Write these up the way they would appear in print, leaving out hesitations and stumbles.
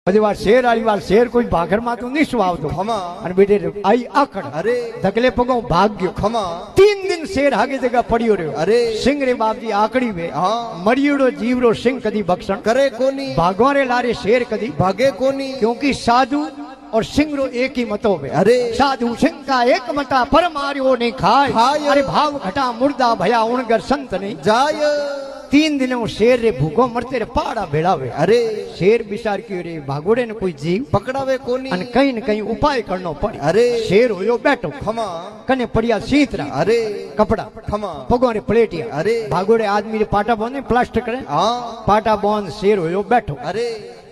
बड़ी बार शेर वाली बार शेर कोई भागर में तो नहीं सुहावतो खमा और बेटे आई आकड़ अरे धकले पगों भाग गयो खमा 3 दिन शेर आगे जगह पड़ियो रहो अरे सिंह रे बाप जी आकड़ी में हाँ मरियोड़ो जीवरो सिंह कदी बख्शण करे कोनी भागवारे लारे शेर कदी भागे कोनी क्योंकि साधु और सिंह रो एक ही मतो में अरे साधु सिंह का एक मता पर मारियो नहीं खाए खाए। अरे भाव घटा मुर्दा भया उणगर संत नहीं जाय 3 दिन वो शेर रे भूखो मरते रे पाड़ा भेड़ावे अरे शेर विचार कियो रे भागोड़े ने कोई जीव पकड़ावे कोनी अन कहीं न कहीं उपाय करनो पड़े अरे शेर होयो बैठो खमा कने पड़िया सीतरा अरे कपड़ा खमा पगों रे प्लेटिया अरे भागोड़े आदमी रे पाटा बांधे प्लास्टर करे हाँ पाटा बांध शेर होयो बैठो अरे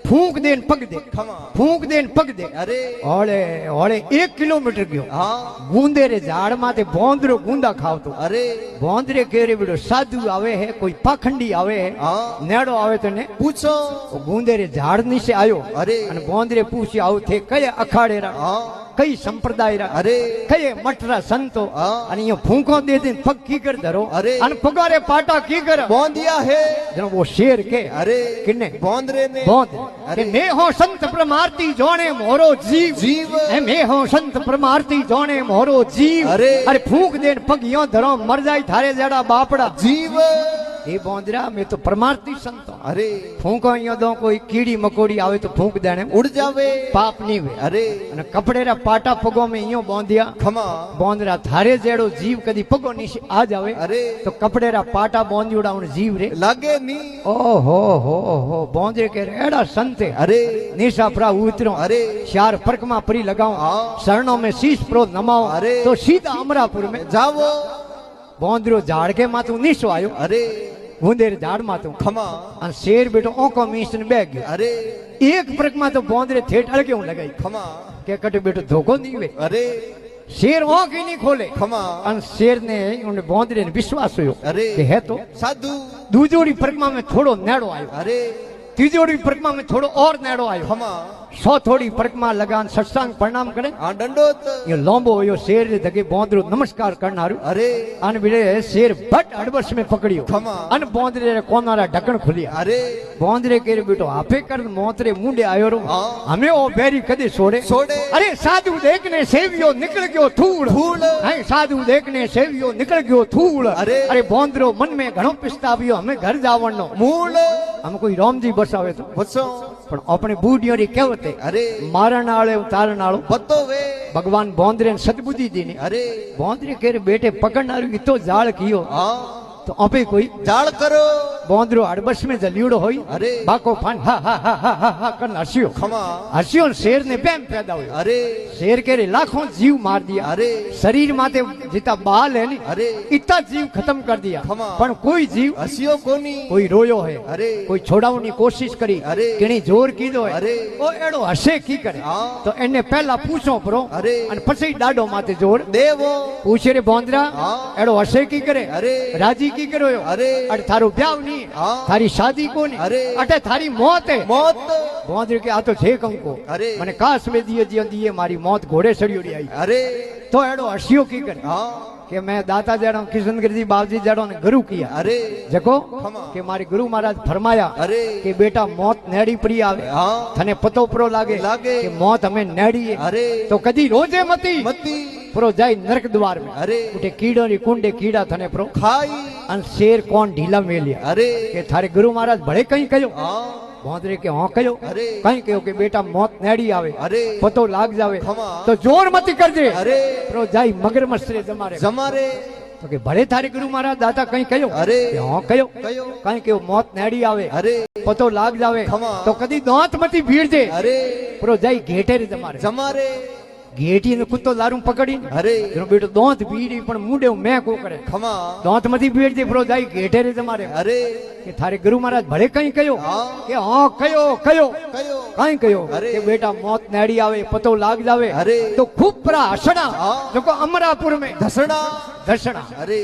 फूंक देन पग दे खमा फूंक देन पग दे अरे ओले ओले 1 किलोमीटर गयो हाँ गूंदे रे झाड़ माथे बोंदरो गूंदा खावतो अरे बोंदरे केरे बिडो साधु आवे है कोई पाखंडी आवे है हाँ नेड़ो आवे तो ने पूछो वो गूंदे रे झाड़ नीचे आयो अरे अन बोंदरे पूछी आउ थे कया अखाड़े रा हाँ कई संप्रदाय रा अरे कये मटरा संतो हाँ अन यो फूंको दे दे पग की कर धरो अरे अन पगारे पाटा की कर बोंदिया है जनो वो शेर के अरे किन्ने बोंदरे ने बोंद अरे के मैं हो संत प्रमार्ती जोने मोरो जीव जीव ए मैं हो संत प्रमार्ती जोने मोरो जीव अरे अरे फूंक देन पग यो धरो मर जाई थारे जड़ा बापड़ा जीव ए बोंदरा मैं तो प्रमार्ती संतो अरे फूंको यो दो कोई कीड़ी मकोड़ी आवे तो फूंक देने उड़ जावे पाप नहीं वे अरे अने कपड़े रा पाटा पगो में यो बोंदिया खमा बोंदरा थारे जेड़ो जीव कदी पगो नीचे आ जावे अरे तो कपड़े रा पाटा बोंदियोड़ा उन जीव रे लागे नी ओ हो बोंदरे के एड़ा संते अरे निशा प्रा उतरो अरे चार फर्क में परी लगाओ हाँ शरणों में शीश प्रो नमाओ अरे तो सीधा अमरापुर में जावो बोंदरो झाड़ के माथू नीचो आयो अरे बूंदेर झाड़ माथू खमा अन शेर बेटो ओको मीसन बैग गयो अरे एक फर्क में तो बोंदरे थेट अड़के हूं लगाई खमा के कटे बेटो धोखो नहीं वे अरे शेर ओंख ही नहीं खोले खमा अन शेर ने उन बोंदरे ने विश्वास हुयो अरे कि है तो साधु दूजोड़ी परिक्रमा में थोड़ो नेड़ो आयो अरे तीजोड़ी परिक्रमा में थोड़ो और नेड़ो आयो खमा 100 थोड़ी परिक्रमा लगान सत्संग प्रणाम करे हाँ दंडोत यो लोंबो यो शेर रे दगे बोंदरो नमस्कार करनारू अरे अन बिले शेर भट अड़बस में पकड़ियो खमा अन बोंदरे रे कोनारा ढक्कन खुलिया अरे बोंदरे के बेटो आपे कर मोतरे मुंडे आयो रो हाँ हमें ओ बेरी कदे छोड़े छोड़े अरे साधु देखने सेवियो निकल गयो धूल धूल हाय साधु देखने सेवियो निकल गयो धूल अरे अरे बोंदरो मन में घणो पछतावियो हमें घर जावणनो मूल हम कोई राम जी बसावे तो बसो पण अपने बूढ़ियों री कहवते अरे मारण आले उतारण आलो बतो वे भगवान बोंदरे ने सतबुद्धि दी ने अरे बोंदरे के बेटे पकड़नारू इतो जाल कियो हाँ तो अपे कोई जाल करो बोंदरो अड़बस में जलियोड़ो होई अरे बाको फान हा हा हा हा हा हा कर हसियो खमा हसियो शेर ने बेम पैदा हुयो अरे शेर के रे लाखों जीव मार दिया अरे शरीर माते जितना बाल है नी अरे इतना जीव खत्म कर दिया खमा पण कोई जीव हसियो कोनी कोई रोयो है अरे कोई छोड़ावनी कोशिश करी अरे किणी जोर कीधो है अरे ओ एड़ो हसे की करे हाँ तो एने पहला पूछो परो अरे अन पछी डाडो माते जोर देवो पूछे रे बोंदरा हाँ एड़ो हसे की करे अरे राजी की करो अरे अरे थारो ब्याह नहीं हाँ थारी शादी को नहीं अरे अटे थारी मौत है मौत बोंदरे के आ तो छे कंको अरे मने कास में दिए दिए दिए मारी मौत घोड़े चढ़ियोड़ी आई अरे तो एड़ो हसियो की करे हाँ कि मैं दाता जड़ो किशनगिरी जी बाबूजी जड़ो ने गुरु किया अरे जको खमा कि मारे गुरु महाराज फरमाया अरे कि बेटा मौत नेड़ी पड़ी आवे हाँ थने पतो परो लागे लागे कि मौत हमें नेड़ी है अरे तो कदी रोजे मती मती परो जाई नरक द्वार में अरे उठे कीड़ो री कुंडे कीड़ा थने परो खाई अन शेर कौन ढीला मेलिया अरे कि थारे गुरु महाराज भले कहीं कयो हाँ बोंदरे के हाँ कयो अरे कहीं कयो कि बेटा मौत नेड़ी आवे अरे पतो लाग जावे खमा तो जोर मती कर दे अरे परो जाई मगरमच्छ रे जमारे जमारे तो के भले थारे गुरु महाराज दादा कहीं कयो अरे कि हाँ कयो कयो कहीं कयो मौत नेड़ी आवे अरे पतो लाग जावे खमा तो कदी दांत मती भीड़ दे अरे परो जाई घेटे रे जमारे जमारे घेटी ने कुत्तो लारू पकड़ी अरे जनो बेटो दांत भीड़ी पण मुंडे मैं को करे खमा दांत मती भीड़ दे परो जाई घेटे रे जमारे अरे कि थारे गुरु महाराज भले कहीं कयो हाँ कि हाँ कयो कयो कयो कहीं कयो अरे कि बेटा मौत नेड़ी आवे पतो लाग जावे अरे तो खूब परा हसना हाँ जो अमरापुर में धसना दर्शना अरे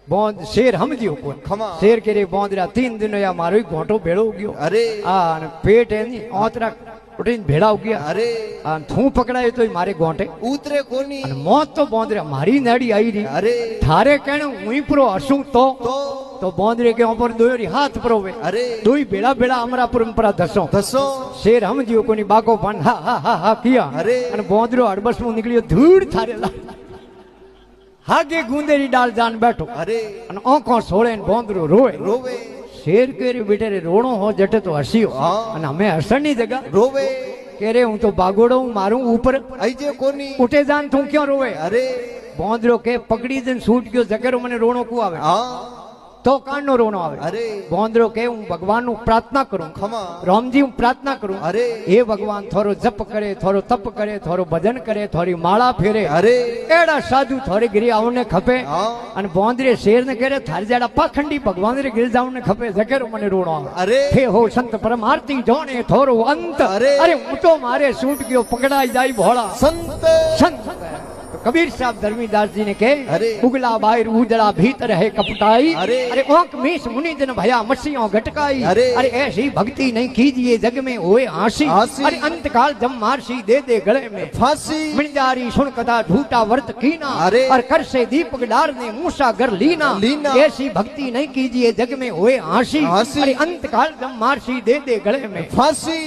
बोंद शेर समझियो कोन खमा शेर के रे बोंदरा 3 दिन या मारो घोटो भेड़ो गयो अरे आ पेट है नी ओतरा ઉઠીને ભેળાવ ગયા અરે અને હું પકડાયો તો મારે ગોંટે ઉતરે કોની અને મોત તો બોંદરે મારી નાડી આવી રહી અરે થારે કેણે હું pro હસું તો બોંદરે કે ઉપર દોરી હાથ પરોવે અરે દોઈ ભેળા ભેળા અમરા પરંપરા ધસો ધસો શેર સમજ્યો કોની બાકો પાન હા હા હા હા કિયા અરે અને બોંદરો અડબસમાં નીકળ્યો ધૂળ થારેલા હાગે ગુંદેરી ડાળ જાન બેઠો અરે અને ઓંખો સોળે ને બોંદરો રોવે રોવે શેર કેરી બેટે રોણો હો જટે તો હસ્યો હા. અને અમે હસણની જગા રોવે કે રે હું તો બાગોડો હું મારું ઉપર આઈજે કોની ઉઠે જાન તું ક્યાં રોવે અરે બોંદરો કે પકડી દઈને છૂટ ગયો જકેરો મને રોણો કુ આવે હા તો કાનનો રોણો આવે અરે બોંદરો કે હું ભગવાનનું પ્રાર્થના કરું ખમા રામજી હું પ્રાર્થના કરું અરે એ ભગવાન થોડો જપ કરે થોડો તપ કરે થોડો ભજન કરે થોડી માળા ફેરે અરે એડા સાધુ થોડી ગીરી આવને ખપે હા અને બોંદરે શેર ને કરે થારી જાડા પાખંડી ભગવાન રે ગીર જાવને ખપે જકેરો મને રોણો આવે અરે હે હો સંત પરમાર્થી જોણે થોરો અંત અરે. અરે હું તો મારે છૂટ ગયો પકડાઈ જાય ભોળા સંત સંત તો કબીર સાहब ધર્મીદાસજી ने कहे अरे उगला बाहर उजड़ा भीतर है कपटाई अरे अरे ओंक मीस मुनि जन भया मसीहों घटकाई अरे ऐसी भक्ति नहीं कीजिए जग में होए आशी आशी। अरे अंत काल जब मारसी दे दे गले में फांसी मिंजारी सुन कदा झूठा वर्त कीना अरे और कर से दीपक डार ने मूसा घर लीना लीना। ऐसी भक्ति नहीं कीजिए जग में होए आशी आशी। अरे अंत काल जब मारसी दे दे गले में फांसी